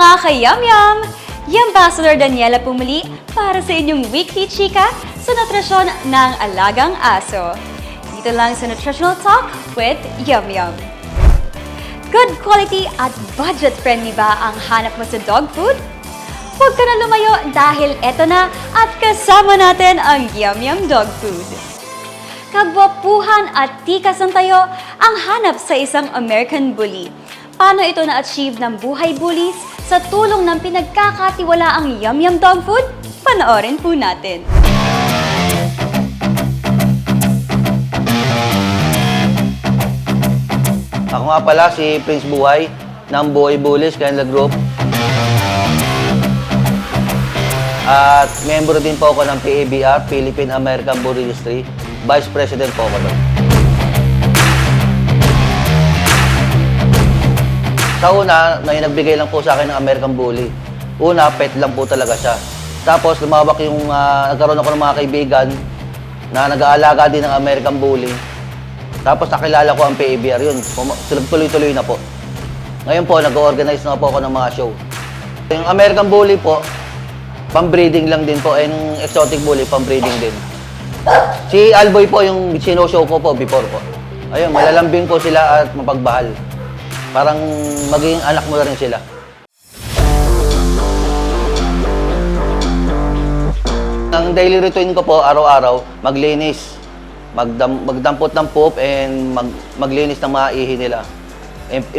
mga ka-yum-yum! Ambassador Daniela pumuli para sa inyong weekly chika sa nutrisyon ng alagang aso. Dito lang sa Nutritional Talk with Yum Yum. Good quality at budget-friendly ba ang hanap mo sa dog food? Huwag ka na lumayo dahil eto na at kasama natin ang Yum Yum Dog Food. Kagwapuhan at tikas ng tayo ang hanap sa isang American Bully. Paano ito na-achieve ng buhay bullies sa tulong ng pinagkakatiwalaang Yum Yum Dog Food? Panoorin po natin. Ako nga pala si Prince Buhay ng Buhay Bullies Kennel Group. At member din po ako ng PABR, Philippine American Bully Industry. Vice President po ako doon. Sa una, may nagbigay lang po sa akin ng American Bully. Una, pet lang po talaga siya. Tapos lumawak yung, nagkaroon ako ng mga kaibigan na nag-aalaga din ng American Bully. Tapos nakilala ko ang PABR yun. Tuloy-tuloy na po. Ngayon po, nag-organize na po ako ng mga show. Yung American Bully po, pang-breeding lang din po. Yung exotic bully, pang-breeding din. Si Alboy po yung sino-show ko po before po. Ayun, malalambing po sila at mapagbahal. Parang maging anak mo na rin sila. Ang daily routine ko po, araw-araw, maglinis. Magdampot ng poop and maglinis ng mga ihi nila.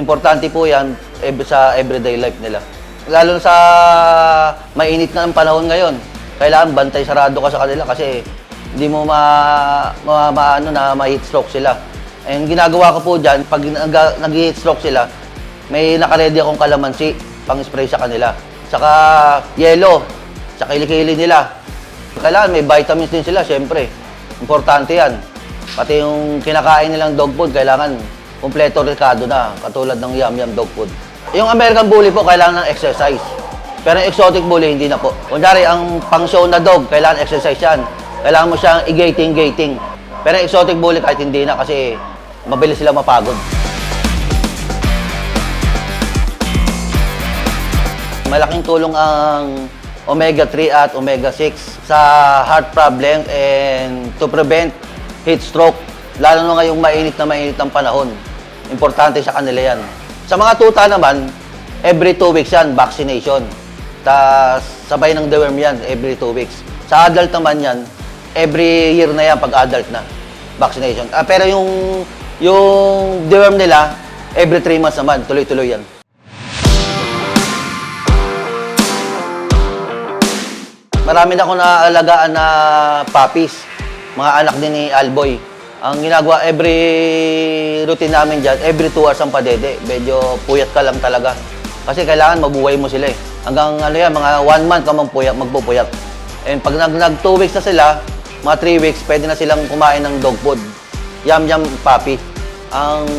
Importante po yan sa everyday life nila. Lalo sa mainit na ang panahon ngayon, kailangan bantay sarado ka sa kanila kasi hindi mo ma-heat stroke sila. And ginagawa ko po dyan, pag nag-heat stroke sila, may nakaredy akong kalamansi pang-spray sa kanila. Saka yelo, sa kilikili nila. Kailangan may vitamins din sila, syempre. Importante yan. Pati yung kinakain nilang dog food, kailangan kumpleto rekado na, katulad ng Yum Yum Dog Food. Yung American Bully po, kailangan ng exercise. Pero yung exotic bully, hindi na po. Kunyari, ang pang-show na dog, kailangan exercise yan. Kailangan mo siyang i-gating. Pero yung exotic bully, kahit hindi na kasi mabilis sila mapagod. Malaking tulong ang omega-3 at omega-6 sa heart problem and to prevent heat stroke. Lalo na ngayong mainit ang panahon. Importante sa kanila yan. Sa mga tuta naman, every 2 weeks yan, vaccination. Sabay ng deworm yan, every 2 weeks. Sa adult naman yan, every year na yan pag adult na, vaccination. Pero yung deworm nila, every 3 months naman, tuloy-tuloy yan. Marami na akong naaalagaan na puppies, mga anak din ni Alboy. Ang ginagawa, every routine namin dyan, every 2 hours ang padede. Medyo puyat ka lang talaga. Kasi kailangan mabuhay mo sila eh. Hanggang mga 1 month ka magpupuyat. And pag nag 2 weeks na sila, mga 3 weeks, pwede na silang kumain ng dog food. Yum Yum Puppy. Ang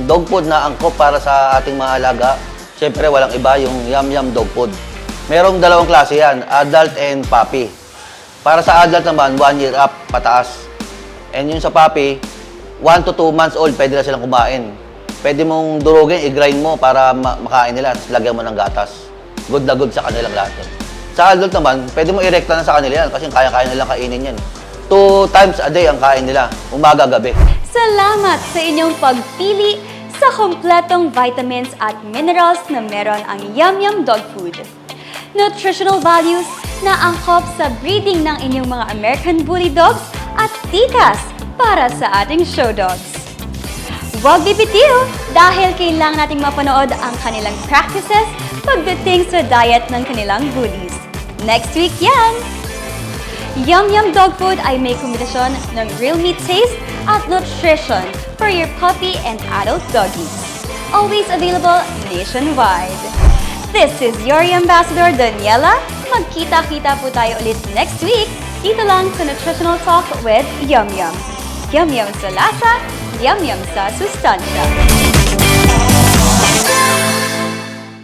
dog food na angkop para sa ating mga alaga, syempre walang iba yung Yum Yum Dog Food. Merong 2 klase yan, adult and puppy. Para sa adult naman, 1 year up, pataas. And yung sa puppy, 1 to 2 months old, pwede na silang kumain. Pwede mong durugin, i-grind mo para makain nila, tapos lagyan mo ng gatas. Good na good sa kanilang lahat. Sa adult naman, pwede mo i-recta na sa kanila yan kasi kaya-kaya nilang kainin yan. 2 times a day ang kain nila, umaga, gabi. Salamat sa inyong pagpili sa kompletong vitamins at minerals na meron ang Yum Yum Dog Food. Nutritional values na angkop sa breeding ng inyong mga American Bully Dogs at tikas para sa ating show dogs. Huwag bibitiw dahil kailangan nating mapanood ang kanilang practices pagdating sa diet ng kanilang bullies. Next week yan! Yum Yum Dog Food ay may kombinasyon ng real meat taste at nutrition for your puppy and adult doggies. Always available nationwide. This is your Ambassador Daniela. Magkita-kita po tayo ulit next week dito lang sa Nutritional Talk with Yum Yum. Yum Yum sa lasa, Yum Yum sa sustansya.